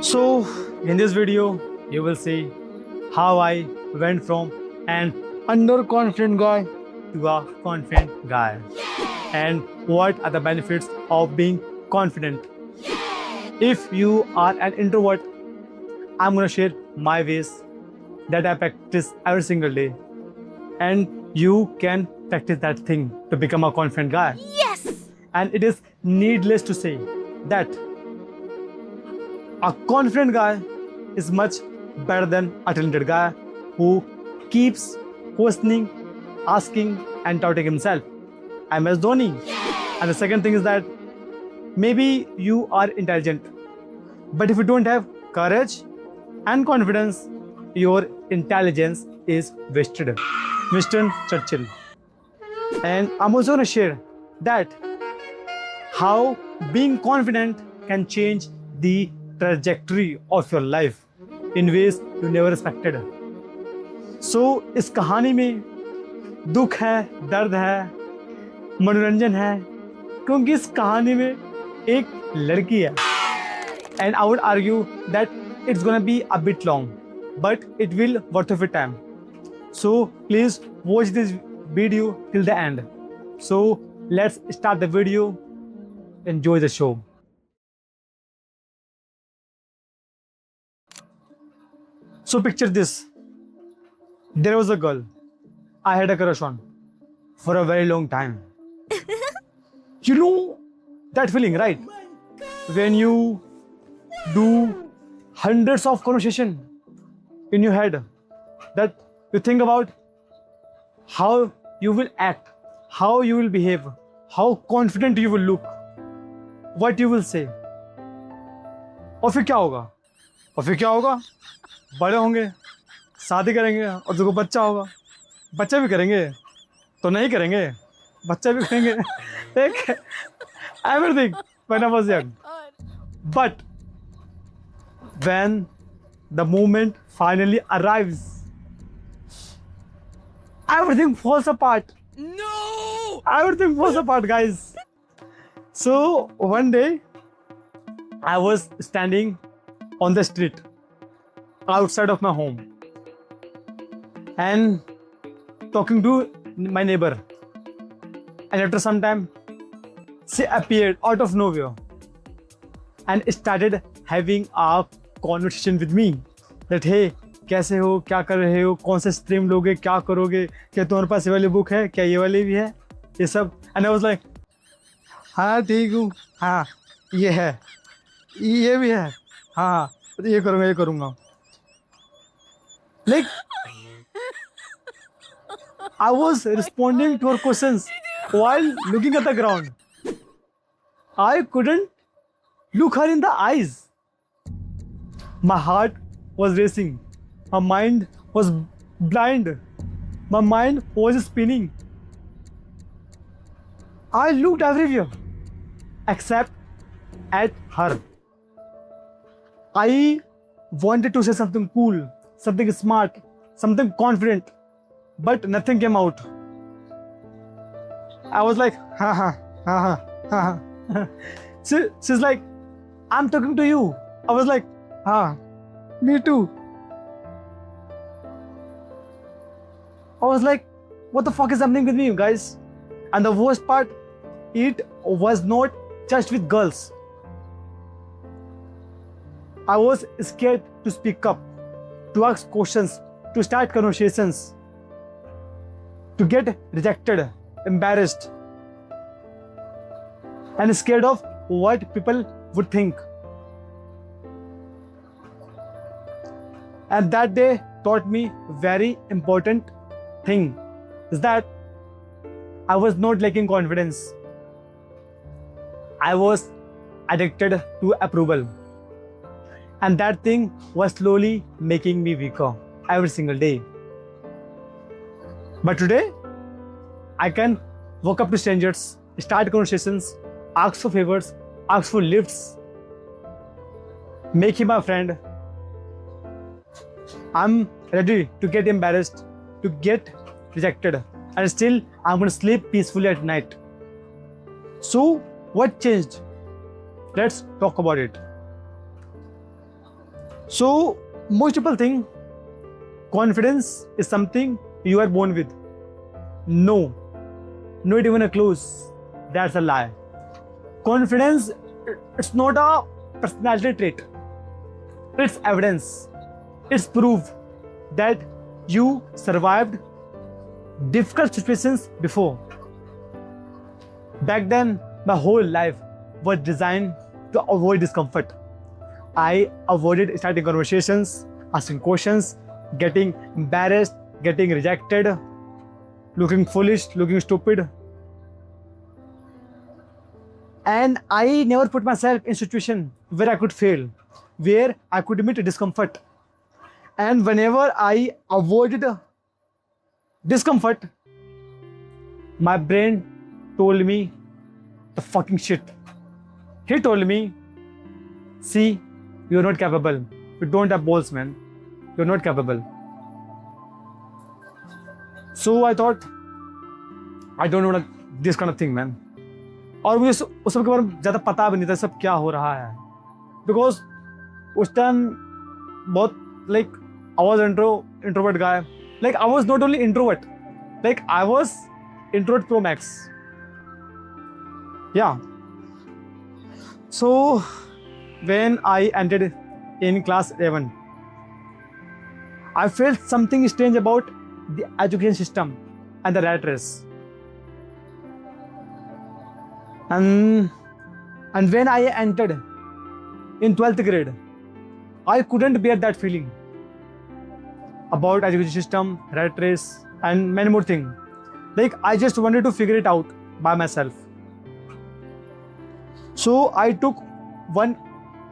So, in this video, you will see how I went from an underconfident guy to a confident guy, and what are the benefits of being confident. If you are an introvert, I'm gonna share my ways that I practice every single day, and you can practice that thing to become a confident guy. Yes! And it is needless to say that a confident guy is much better than a talented guy who keeps questioning, asking, and doubting himself. I'm MS Dhoni. And the second thing is that maybe you are intelligent, but if you don't have courage and confidence, your intelligence is wasted. Winston Churchill. And I'm also going to share that how being confident can change the trajectory of your life in ways you never expected. So इस कहानी में दुख है, दर्द है, मनोरंजन है, क्योंकि इस कहानी में एक लड़की है. And I would argue that it's gonna be a bit long, but it will worth of your time. So please watch this video till the end. So let's start the video. Enjoy the show. So picture this. There was a girl I had a crush on for a very long time. You know that feeling, right? When you do hundreds of conversation in your head that you think about how you will act, how you will behave, how confident you will look, what you will say. और फिर क्या होगा? और फिर क्या होगा? बड़े होंगे, शादी करेंगे और देखो बच्चा होगा. बच्चे भी करेंगे तो नहीं करेंगे, बच्चे भी करेंगे. एक everything when I was young. But when the moment finally arrives, everything falls apart. No! Everything falls apart, guys. So one day, I was standing on the street outside of my home and talking to my neighbor. And after some time, she appeared out of nowhere and started having a conversation with me that hey, कैसे हो, क्या कर रहे हो, कौन से stream लोगे, क्या करोगे, क्या तुम्हारे पास ये वाली बुक है, क्या ये वाली भी है, ये सब. एंड आई वाज लाइक हाँ ठीक हूँ, हाँ ये है, ये भी है, हाँ ये करूँगा, ये करूँगा. Like I was responding to her questions while looking at the ground. I couldn't look her in the eyes. My heart was racing. My mind was blind. My mind was spinning. I looked everywhere except at her. I wanted to say something cool, something smart, something confident, but nothing came out. I was like, ha ha, ha ha, ha ha. She's like, I'm talking to you. I was like, ah, me too. I was like, what the fuck is happening with me, you guys? And the worst part, it was not just with girls. I was scared to speak up, to ask questions, to start conversations, to get rejected, embarrassed, and scared of what people would think. And that day taught me very important thing is that I was not lacking confidence. I was addicted to approval. And that thing was slowly making me weaker every single day. But today, I can walk up to strangers, start conversations, ask for favors, ask for lifts, make him my friend. I'm ready to get embarrassed, to get rejected, and still I'm going to sleep peacefully at night. So, what changed? Let's talk about it. So most people think confidence is something you are born with. No, not even a close. That's a lie. Confidence, it's not a personality trait. It's evidence. It's proof that you survived difficult situations before. Back then, my whole life was designed to avoid discomfort. I avoided starting conversations, asking questions, getting embarrassed, getting rejected, looking foolish, looking stupid. And I never put myself in a situation where I could fail, where I could meet discomfort. And whenever I avoided discomfort, my brain told me the fucking shit. He told me, see, you're not capable. You don't have balls, man. You're not capable. So I thought, I don't know this kind of thing, man. और मुझे उस सब के बारे में ज़्यादा पता भी नहीं था सब क्या हो रहा है. Because उस टाइम बहुत like I was introvert guy. Like I was not only introvert, like I was introvert pro max. Yeah. So when I entered in class 11, I felt something strange about the education system and the rat race. And when I entered in 12th grade, I couldn't bear that feeling about education system, rat race, and many more things. Like I just wanted to figure it out by myself. So I took one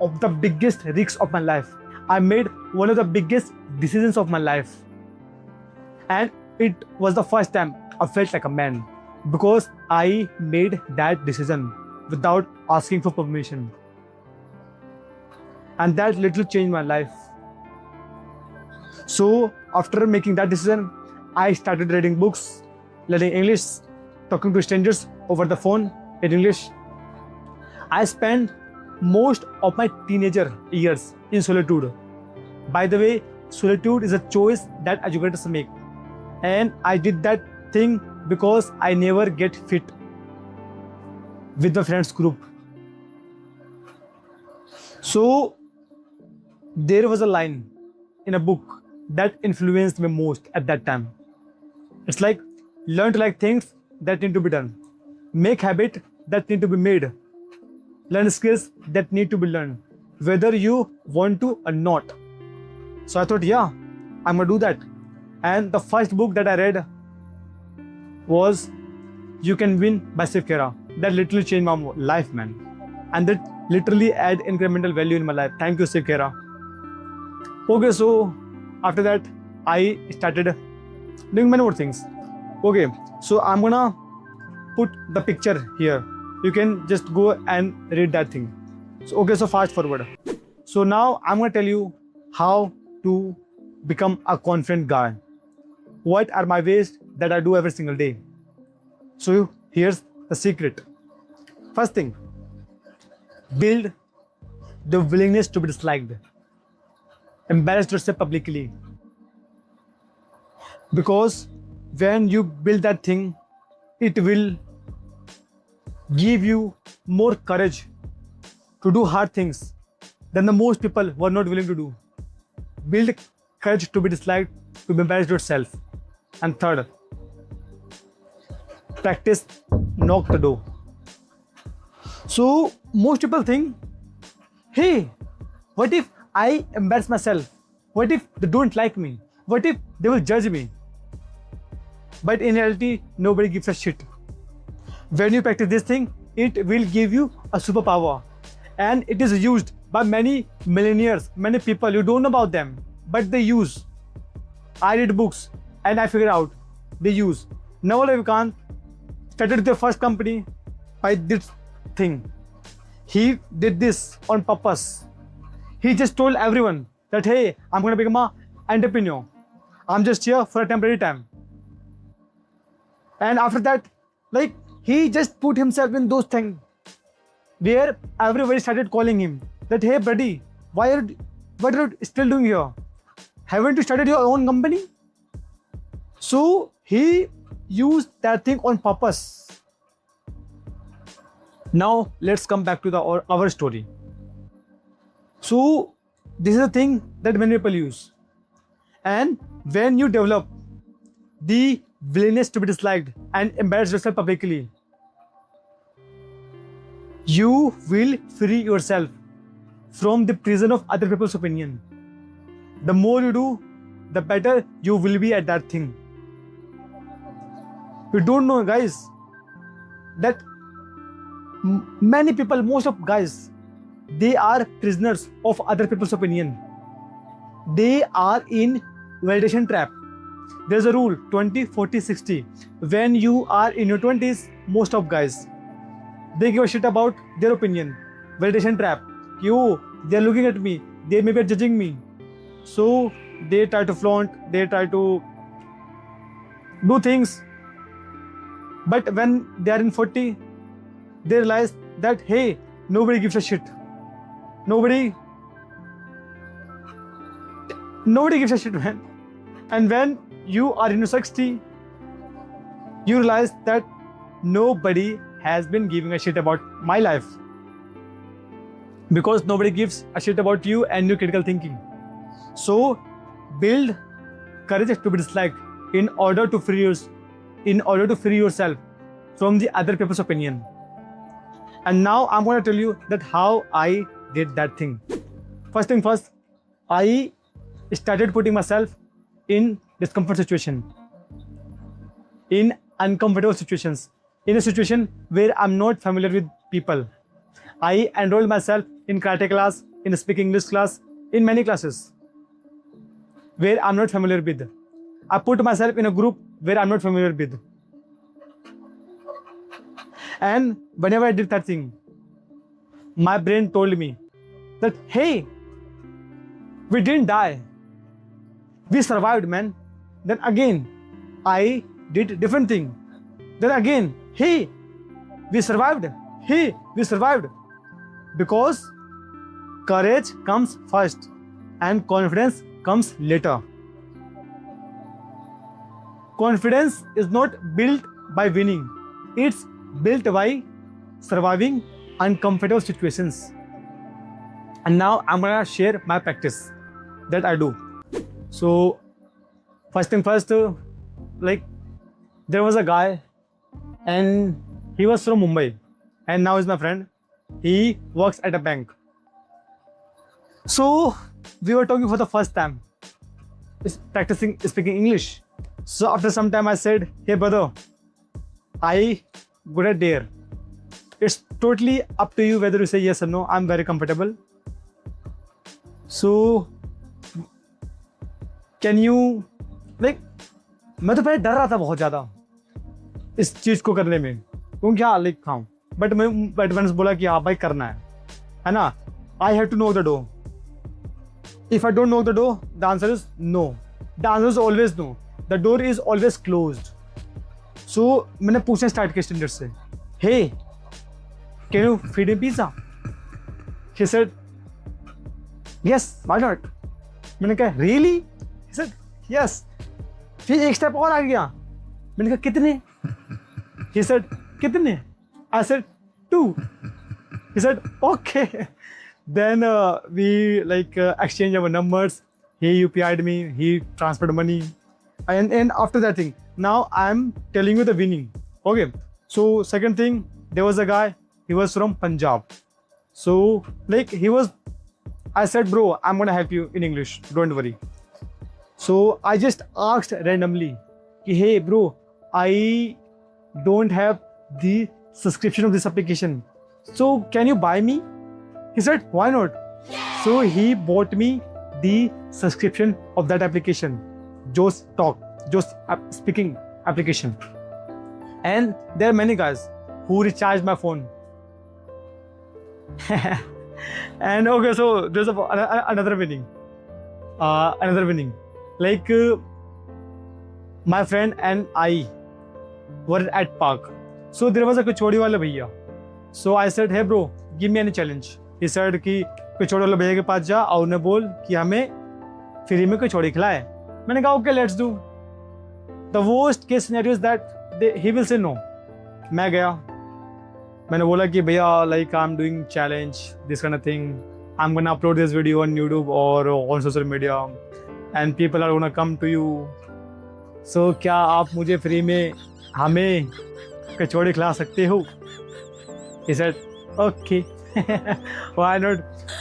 of the biggest risks of my life. I made one of the biggest decisions of my life. And it was the first time I felt like a man because I made that decision without asking for permission. And that little changed my life. So after making that decision, I started reading books, learning English, talking to strangers over the phone in English. I spent most of my teenager years in solitude. By the way, solitude is a choice that educators make. And I did that thing because I never get fit with my friends group. So there was a line in a book that influenced me most at that time. It's like, learn to like things that need to be done. Make habit that need to be made. Learn skills that need to be learned, whether you want to or not. So I thought, yeah, I'm gonna do that. And the first book that I read was You Can Win by Steve Carell. That literally changed my life, man. And that literally add incremental value in my life. Thank you, Steve Carell. Okay, so after that, I started doing many more things. Okay, so I'm gonna put the picture here. You can just go and read that thing. So, okay, so fast forward. So now I'm gonna tell you how to become a confident guy. What are my ways that I do every single day? So here's the secret. First thing, build the willingness to be disliked. Embarrass yourself publicly. Because when you build that thing, it will give you more courage to do hard things than the most people who are not willing to do. Build courage to be disliked, to be embarrassed yourself. And third, practice knock the door. So most people think, hey, what if I embarrass myself? What if they don't like me? What if they will judge me? But in reality, nobody gives a shit. When you practice this thing, it will give you a superpower. And it is used by many millionaires, many people. You don't know about them, but they use. I read books and I figured out they use. Naval Ravikant started their first company by this thing. He did this on purpose. He just told everyone that, hey, I'm going to become an entrepreneur. I'm just here for a temporary time. And after that, like, he just put himself in those things where everybody started calling him that, hey, buddy, why are what are you still doing here? Haven't you started your own company? So he used that thing on purpose. Now let's come back to our story. So this is a thing that many people use. And when you develop the willingness to be disliked and embarrass yourself publicly, you will free yourself from the prison of other people's opinion. The more you do, the better you will be at that thing. You don't know, guys, that many people, most of guys, they are prisoners of other people's opinion. They are in validation trap. There's a rule 20, 40, 60. When you are in your 20s, most of guys, they give a shit about their opinion. Validation trap. You, they're looking at me. They may be judging me. So they try to flaunt. They try to do things. But when they are in 40, they realize that, hey, nobody gives a shit. Nobody gives a shit, man. And when you are in your 60, you realize that nobody has been giving a shit about my life. Because nobody gives a shit about you and your critical thinking. So build courage to be disliked in order to free yourself from the other people's opinion. And now I'm going to tell you that how I did that thing. First thing first, I started putting myself in discomfort situation, in uncomfortable situations, in a situation where I'm not familiar with people. I enrolled myself in karate class, in speaking English class, in many classes where I'm not familiar with. I put myself in a group where I'm not familiar with. And whenever I did that thing, my brain told me that, hey, we didn't die. We survived, man. Then again, I did different thing. Then again, hey, we survived. Hey, we survived. Because courage comes first and confidence comes later. Confidence is not built by winning. It's built by surviving uncomfortable situations. And now I'm gonna share my practice that I do. So first thing first, there was a guy and he was from Mumbai and now he's my friend. He works at a bank. So we were talking for the first time, practicing speaking English. So after some time I said, hey brother, I good at dare. It's totally up to you whether you say yes or no. I'm very comfortable. So can you मैं तो पहले डर रहा था बहुत ज़्यादा इस चीज़ को करने में, क्योंकि हाँ खाऊँ, बट मैंने बोला कि हाँ भाई करना है ना. I have to knock the door. If I don't knock the door, the answer is no. The answer is always no. The door is always closed. So मैंने पूछना स्टार्ट किया स्टूडेंट से, hey, can you feed me pizza? He said, yes, why not? मैंने कहा really? He said, yes. फिर एक step और आ गया. मैंने कहा कितने? He said, कितने? I said 2. He said, okay. Then we exchanged our numbers. He UPI'd me. He transferred money. And after that thing, now I'm telling you the winning. Okay. So second thing, there was a guy. He was from Punjab. So I said, bro, I'm gonna help you in English. Don't worry. So I just asked randomly, hey bro, I don't have the subscription of this application. So can you buy me? He said, why not? So he bought me the subscription of that application, Joe's speaking application. And there are many guys who recharged my phone. And okay, so there's another winning. My friend and I were at park. So there was a kachori wala bhaiya. So I said, hey bro, give me any challenge. He said, कचौड़ी वाले भैया के पास जा और उन्हें बोल कि हमें free में कचौड़ी खिलाए। मैंने कहा okay let's do. The worst case scenario is that he will say no. मैं गया, मैंने बोला कि भैया like I am doing challenge this kind of thing, I am gonna upload this video on YouTube और on social media and people are gonna come to you, so क्या आप मुझे फ्री में हमें कचौड़ी खिला सकते हो? He said, okay, why not?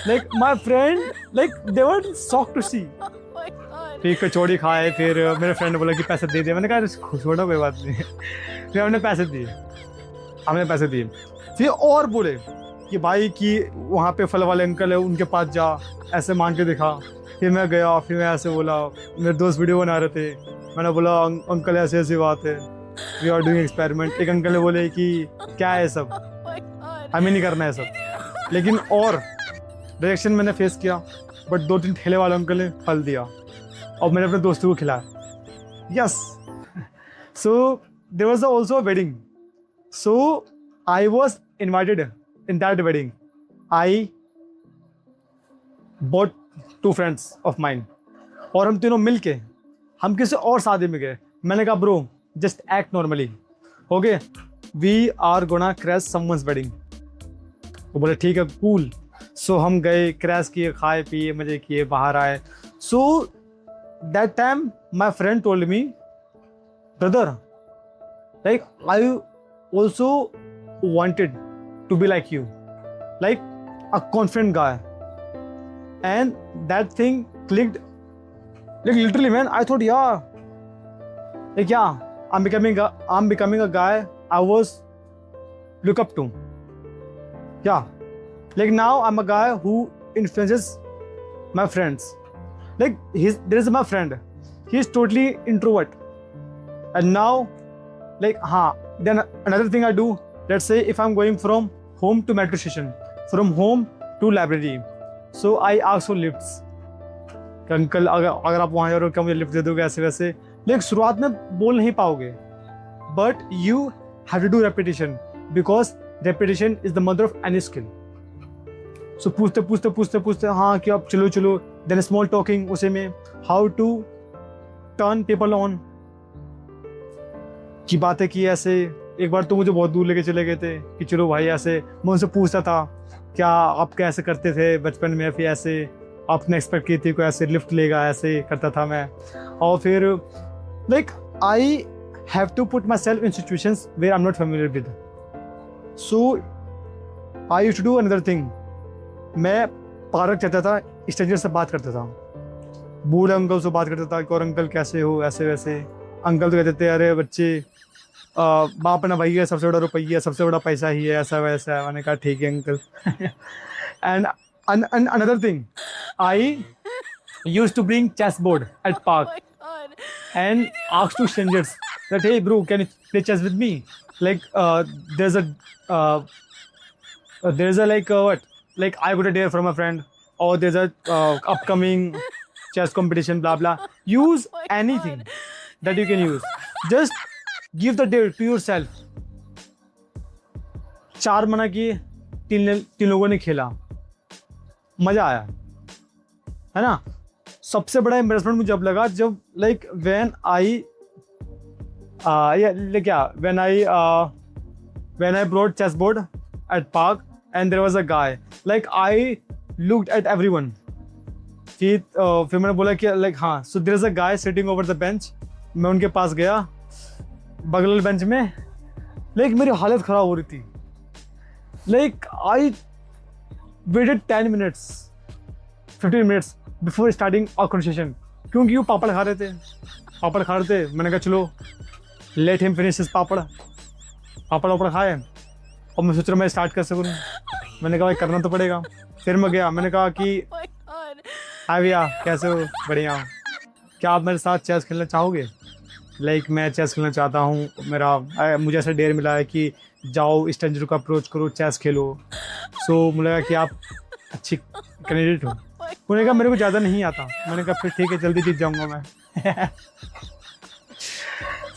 Like my friend, like they were shocked to see. फिर कचौड़ी खाए, फिर मेरे फ्रेंड ने बोला कि पैसे दे दे। मैंने कहा छोड़ो कोई बात नहीं। फिर हमने पैसे दिए। फिर और बोले कि भाई कि वहाँ पे फल वाले अंकल है उनके पास जा, ऐसे मांग के दिखा। फिर मैं गया, फिर मैं ऐसे बोला, मेरे दोस्त वीडियो बना रहे थे, मैंने बोला अंकल ऐसी ऐसी बात है, वी आर डूइंग एक्सपेरिमेंट। एक अंकल ने बोले कि क्या है सब, हमें नहीं करना है सब। लेकिन और रिएक्शन मैंने फेस किया, बट 2-3 ठेले वाले अंकल ने फल दिया और मैंने अपने दोस्तों को खिलाया। Yes, so there was also a wedding, so I was invited in that wedding. I bought 2 friends of mine और हम तीनों मिल के हम किसी और शादी में गए। मैंने कहा bro just act normally, okay, we are gonna crash someone's wedding. वो बोले ठीक है कूल। सो हम गए, क्रैश किए, खाए पिए, मजे किए, बाहर आए। So that time my friend told me, brother like I also wanted to be like you, like a confident guy, and that thing clicked. Like literally man, I thought like yeah, I'm becoming a guy I was look up to. Yeah, like now I'm a guy who influences my friends. Like there is my friend, he's totally introvert, and now like then another thing I do, let's say if I'm going from home to metro station, from home to library, so I ask for lifts. Uncle अगर आप वहाँ जा रहे हो क्या मुझे lift दे दोगे, ऐसे वैसे। लेकिन शुरुआत में बोल नहीं पाओगे, but you have to do repetition, because repetition is the mother of any skill. So पूछते हाँ कि आप चलो, देन स्मॉल टॉकिंग, उसे में how to turn people on की बातें की ऐसे। एक बार तो मुझे बहुत दूर लेके चले गए थे कि चलो भाई ऐसे, मैं उनसे पूछता था क्या आप कैसे करते थे बचपन में, फिर ऐसे आपने एक्सपेक्ट की थी कोई ऐसे लिफ्ट लेगा, ऐसे करता था मैं। और फिर like I have to put myself in situations where I am not familiar with, so I used to do another thing. मैं पार्क जाता था, स्ट्रेंजर से बात करता था, बूढ़े अंकल से बात करता था कि और अंकल कैसे हो, ऐसे वैसे। अंकल तो कहते थे अरे बच्चे बाप ना भैया सबसे बड़ा रुपया, सबसे बड़ा पैसा ही है, ऐसा वैसा। मैंने कहा ठीक है uncle. And another thing, I used to bring chess board at park and ask to strangers that hey bro can you play chess with me, like there's a like what, like I got a dare from a friend, or there's a upcoming chess competition, blah blah. Use anything that you can use, just give the dare to yourself. 4 मना किए, 3 लोगों ने खेला, मजा आया, है ना। सबसे बड़ा एम्बेरसमेंट मुझे जब लगा जब like when I brought chess board at park and there was a guy, like I looked at everyone. फिर मैंने बोला कि लाइक हाँ, so there is a guy sitting over the bench. मैं उनके पास गया, बगल वाले बेंच में, लाइक मेरी हालत खराब हो रही थी। Like I waited 10 minutes 15 minutes before starting our conversation, क्योंकि वो पापड़ खा रहे थे। मैंने कहा चलो let him finish his पापड़ खाए, और मैं सोच रहा मैं स्टार्ट कर सकूँ। मैंने कहा भाई करना तो पड़ेगा। फिर मैं गया, मैंने कहा कि हाय भैया कैसे हो, बढ़िया, क्या आप मेरे साथ चेस खेलना चाहोगे? लाइक मैं चेस खेलना चाहता हूँ, मुझे ऐसा डेयर मिला है कि जाओ स्ट्रेंजर को अप्रोच करो, चेस खेलो। सो मुझे लगा कि आप अच्छी कैंडिडेट हो। उन्होंने कहा मेरे को ज़्यादा नहीं आता। मैंने कहा फिर ठीक है, जल्दी जीत जाऊँगा मैं।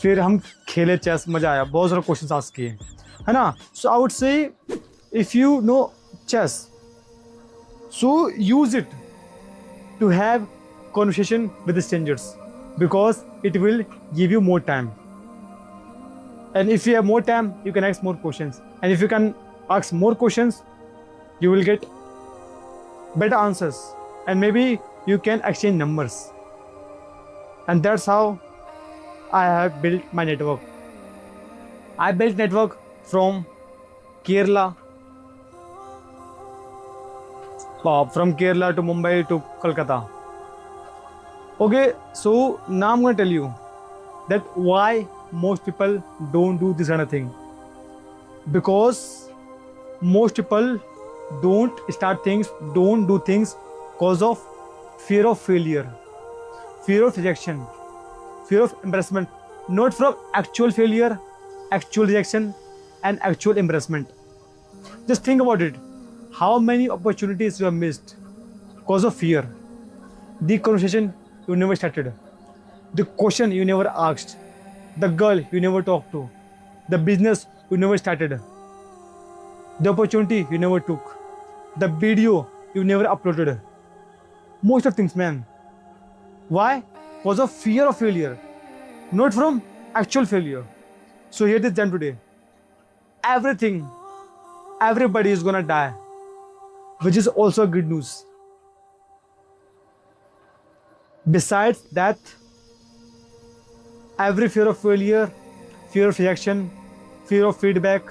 फिर हम खेले चेस, मज़ा आया, बहुत सारे क्वेश्चन आस्क किए, है ना। So I would say if you know chess, So use it to have conversation with the strangers because it will give you more time. And if you have more time, you can ask more questions. And if you can ask more questions, you will get better answers. And maybe you can exchange numbers. And that's how I have built my network. I built network from Kerala, to Mumbai to Kolkata. Okay, so now I'm going to tell you that why most people don't do this kind of thing. Because most people don't do things because of fear of failure, fear of rejection, fear of embarrassment, not from actual failure, actual rejection, and actual embarrassment. Just think about it. How many opportunities you have missed because of fear? The conversation you never started, the question you never asked, the girl you never talked to, the business you never started, the opportunity you never took, the video you never uploaded. Most of things, man. Why? Because of fear of failure, not from actual failure. So here it is done today. Everybody is gonna die, which is also good news. Besides that, every fear of failure, fear of rejection, fear of feedback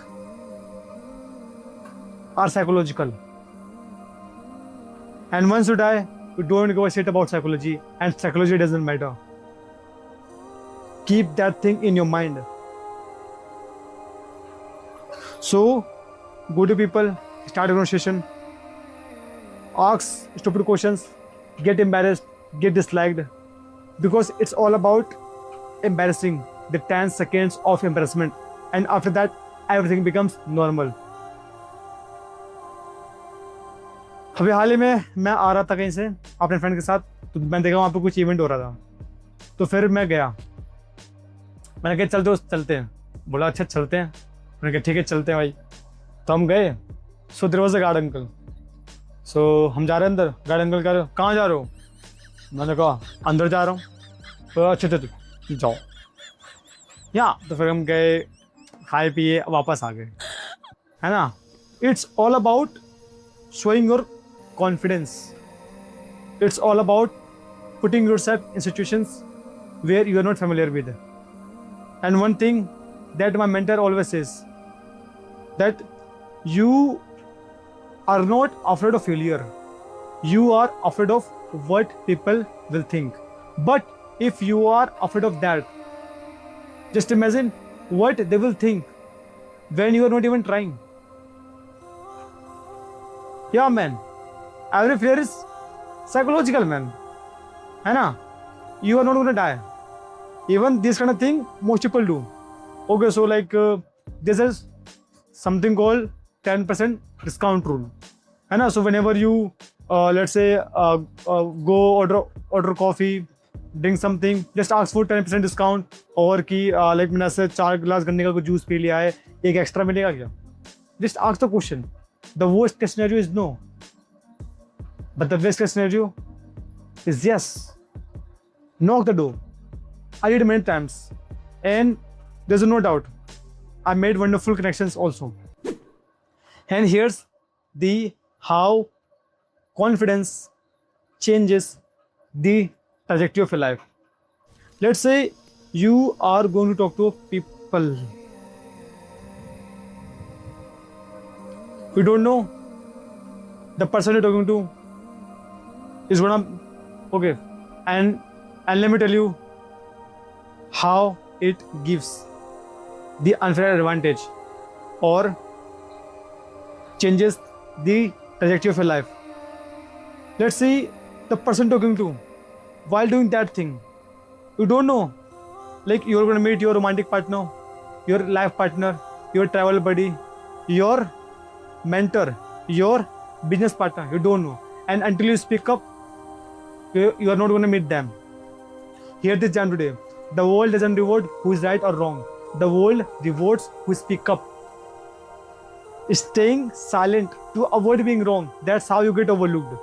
are psychological. And once you die, you don't give a shit about psychology, and psychology doesn't matter. Keep that thing in your mind. So, go to people, start a conversation, ask stupid questions, get embarrassed, get disliked, because it's all about embarrassing, the 10 seconds of embarrassment, and after that everything becomes normal. अभी हाल ही में मैं आ रहा था कहीं से अपने friend के साथ, तो मैंने देखा वहाँ पे कुछ इवेंट हो रहा था, तो फिर मैं गया, मैंने कहा चल दोस्त चलते हैं, बोला अच्छा चलते हैं, मैंने कहा ठीक है चलते हैं भाई, तो हम गए. So there was a guard uncle. So हम जा रहे हैं अंदर, गार्ड अंकल कह रहे कहाँ जा रहे हो, मैंने कहा अंदर जा रहा हूँ, तो अच्छे तो जाओ. या तो फिर हम गए, खाए पिए, वापस आ गए, है ना. It's all about showing your confidence. It's all about putting yourself in situations where you are not familiar with. And one thing that my mentor always says, that you are not afraid of failure. You are afraid of what people will think. But if you are afraid of that, just imagine what they will think when you are not even trying. Yeah, man. Every fear is psychological, man. है ना? You are not going to die. Even this kind of thing, most people do. Okay, so like this is something called 10% discount rule. है ना? So whenever you let's say go order coffee, drink something, just ask for 10% discount. और कि like मैंने ऐसे 4 गिलास गन्ने का कुछ जूस पी लिया है, एक एक्स्ट्रा मिलेगा क्या? Just ask the question. The worst case scenario is no, but the best case scenario is yes. Knock the door. I did many times, and there's no doubt I made wonderful connections also. And here's the how confidence changes the trajectory of your life. Let's say you are going to talk to people. You don't know the person you're talking to is gonna okay, and let me tell you how it gives the unfair advantage or changes the trajectory of your life. Let's see the person talking to, while doing that thing, you don't know, like you're gonna meet your romantic partner, your life partner, your travel buddy, your mentor, your business partner, you don't know, and until you speak up, you are not going to meet them. Hear this jam today. The world doesn't reward who is right or wrong. The world rewards who speak up. Staying silent to avoid being wrong, that's how you get overlooked.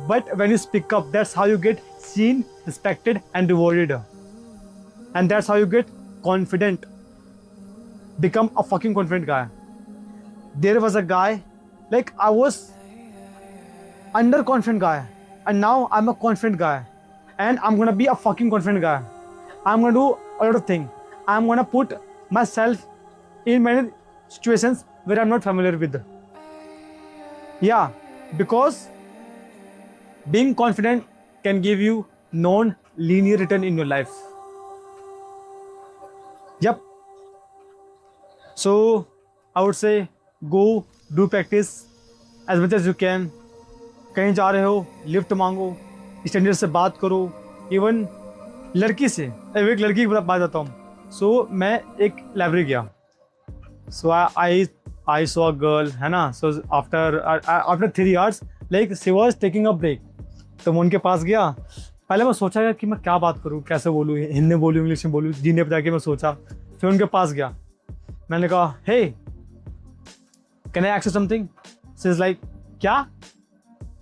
But when you speak up, that's how you get seen, respected, and rewarded. And that's how you get confident. Become a fucking confident guy. There was a guy, like I was underconfident guy, and now I'm a confident guy, and I'm gonna be a fucking confident guy. I'm gonna do a lot of things. I'm gonna put myself in many situations where I'm not familiar with. Yeah, because being confident can give you non-linear return in your life. Yep. So I would say go do practice as much as you can. कहीं जा रहे हो lift मांगो, stranger से बात करो, even लड़की से। अब एक लड़की की बात बताता हूँ। सो मैं एक लाइब्रेरी गया, सो आई सॉ अ गर्ल, है ना। So after 3 hours like she was taking a break, तो मैं उनके पास गया। पहले मैं सोचा यार कि मैं क्या बात करूँ, कैसे बोलूँ, हिंदी में बोलूँ इंग्लिश में बोलूँ, जी ने बता के मैं सोचा। फिर उनके पास गया, मैंने कहा hey can I ask you something. She is like क्या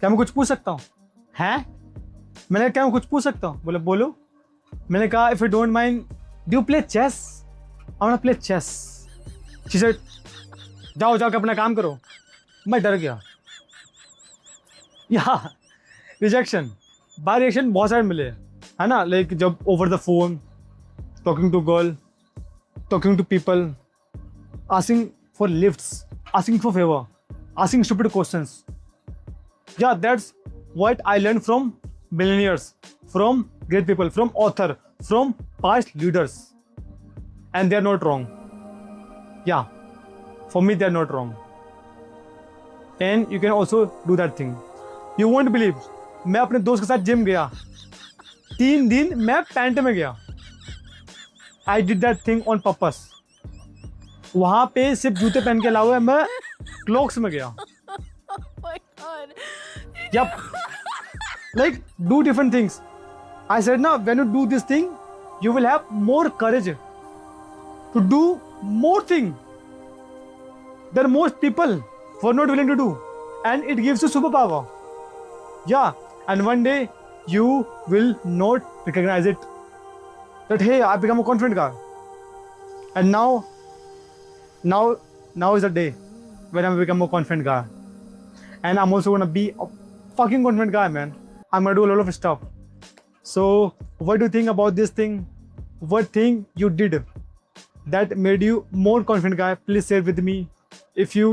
मैं कुछ पूछ सकता हूँ? हैं? मैंने क्या मैं कुछ पूछ सकता हूँ? बोले बोलो। मैंने कहा if you don't mind do play chess? I want to play chess. She said जाओ के अपना काम करो। मैं डर गया। या रिजेक्शन बाय रिएक्शन बहुत सारे मिले, है ना। लाइक जब over the phone, talking to girl, talking to people, asking for lifts, asking for favour, asking stupid questions. Yeah, that's what I learned from billionaires, from great people, from author, from past leaders. And they are not wrong. Yeah, for me they are not wrong. And you can also do that thing. You won't believe, मैं अपने दोस्त के साथ gym गया, 3 दिन मैं pant में गया. I did that thing on purpose. वहाँ पे सिर्फ जूते पहन के अलावा मैं क्लॉक्स में गया. Yep. Like, do different things. I said, now, when you do this thing, you will have more courage to do more things than most people who are not willing to do. And it gives you superpower. Yeah. And one day, you will not recognize it. That, hey, I become a confident guy. And now is the day when I become a confident guy. And I'm also gonna be a fucking confident guy, man. I'm gonna do a lot of stuff. So, what do you think about this thing? What thing you did that made you more confident guy? Please share with me. If you,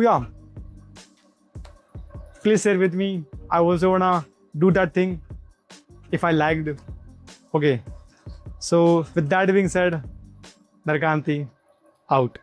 please share with me. I also wanna do that thing if I liked. Okay. So, with that being said, Narkanti out.